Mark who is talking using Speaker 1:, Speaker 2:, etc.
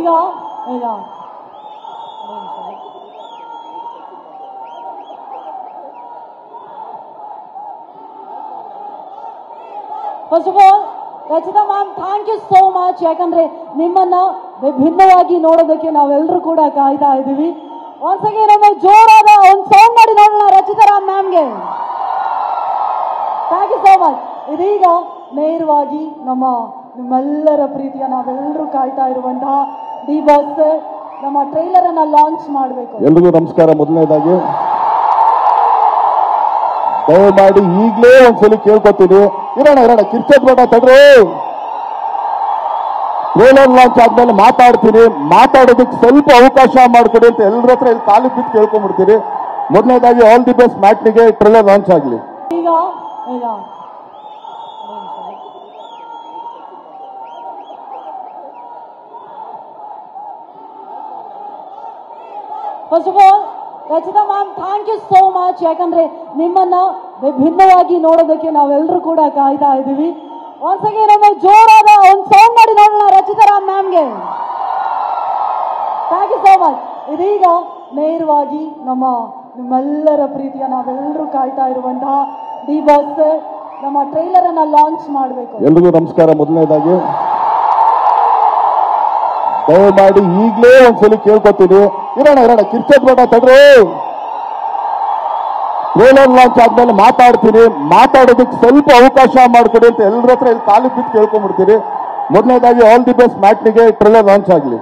Speaker 1: ಈಗ ಈಗ first of all Rachita ma'am, thank you so much. ಯಾಕಂದ್ರೆ ನಿಮ್ಮನ್ನ ವಿಭಿನ್ನವಾಗಿ ನೋಡೋದಕ್ಕೆ ನಾವೆಲ್ಲರೂ ಕೂಡ ಕಾಯ್ತಾ ಇದ್ದೀವಿ. ಒಂದ್ಸಗೆ ನಮ್ಮ ಜೋರಾದ ಒಂದು ಸೌಂಡ್ ಮಾಡಿ ನೋಡೋಣ ರಚಿತಾ ಮ್ಯಾಮ್ಗೆ. Thank you so much. ಇದೀಗ ನೇರವಾಗಿ ನಿಮ್ಮೆಲ್ಲರ ಪ್ರೀತಿಯ ನಾವೆಲ್ಲರೂ ಕಾಯ್ತಾ ಇರುವಂತಹ ಡಿ ಬಾಸ್ ನಮ್ಮ ಟ್ರೈಲರ್ ಅನ್ನ ಲಾಂಚ್ ಮಾಡಬೇಕು.
Speaker 2: ಎಲ್ರಿಗೂ ನಮಸ್ಕಾರ. ಮೊದಲನೇದಾಗಿ ದಯಮಾಡಿ ಈಗಲೇ ಒಂದ್ಸಲಿ ಕೇಳ್ಕೊತೀನಿ, ಇರೋಣ ಕಿರ್ಚೋದ್ ಬೇಡ, ತಡ್ರಿ. ಟ್ರೇಲರ್ ಲಾಂಚ್ ಆದ್ಮೇಲೆ ಮಾತಾಡ್ತೀನಿ, ಮಾತಾಡೋದಕ್ಕೆ ಸ್ವಲ್ಪ ಅವಕಾಶ ಮಾಡಿಕೊಡಿ ಅಂತ ಎಲ್ಲರ ಹತ್ರ ಇಲ್ಲಿ ಕಾಲು ಬಿದ್ದು ಕೇಳ್ಕೊಂಡ್ಬಿಡ್ತೀನಿ. ಮೊದಲನೇದಾಗಿ ಆಲ್ ದಿ ಬೆಸ್ಟ್ ಮ್ಯಾಟ್ನಿಗೆ ಟ್ರೇಲರ್ ಲಾಂಚ್ ಆಗಲಿ.
Speaker 1: ಈಗ ಈಗ first of all Rachita ma'am, thank you so much. ಯಾಕಂದ್ರೆ ನಿಮ್ಮನ್ನ ವಿಭಿನ್ನವಾಗಿ ನೋಡೋದಕ್ಕೆ ನಾವೆಲ್ಲರೂ ಕೂಡ ಕಾಯ್ತಾ ಇದ್ದೀವಿ. ಒಂದ್ಸಗೆ ನಮ್ಮ ಜೋರಾದ ಒಂದು ಸೌಂಡ್ ಮಾಡಿ ನೋಡೋಣ ರಚಿತಾ ಮ್ಯಾಮ್ಗೆ. Thank you so much. ಇದೀಗ ನೇರವಾಗಿ ನಿಮ್ಮೆಲ್ಲರ ಪ್ರೀತಿಯ ನಾವೆಲ್ಲರೂ ಕಾಯ್ತಾ ಇರುವಂತಹ ಡಿ ಬಾಸ್ ನಮ್ಮ ಟ್ರೈಲರ್ ಅನ್ನ ಲಾಂಚ್ ಮಾಡಬೇಕು.
Speaker 2: ಎಲ್ರಿಗೂ ನಮಸ್ಕಾರ. ಮೊದಲನೇದಾಗಿ ದಯಮಾಡಿ ಈಗಲೇ ಒಂದ್ಸಲಿ ಕೇಳ್ಕೊತೀನಿ, ಇರೋಣ ಕಿರ್ಚೋದ್ ಬೇಡ, ತಡ್ರಿ. ಟ್ರೇಲರ್ ಲಾಂಚ್ ಆದ್ಮೇಲೆ ಮಾತಾಡ್ತೀನಿ, ಮಾತಾಡೋದಕ್ಕೆ ಸ್ವಲ್ಪ ಅವಕಾಶ ಮಾಡಿಕೊಡಿ ಅಂತ ಎಲ್ಲರ ಹತ್ರ ಇಲ್ಲಿ ಕಾಲು ಬಿದ್ದು ಕೇಳ್ಕೊಂಡ್ಬಿಡ್ತೀನಿ. ಮೊದಲನೇದಾಗಿ ಆಲ್ ದಿ ಬೆಸ್ಟ್ ಮ್ಯಾಟ್ನಿಗೆ ಟ್ರೇಲರ್ ಲಾಂಚ್ ಆಗಲಿ.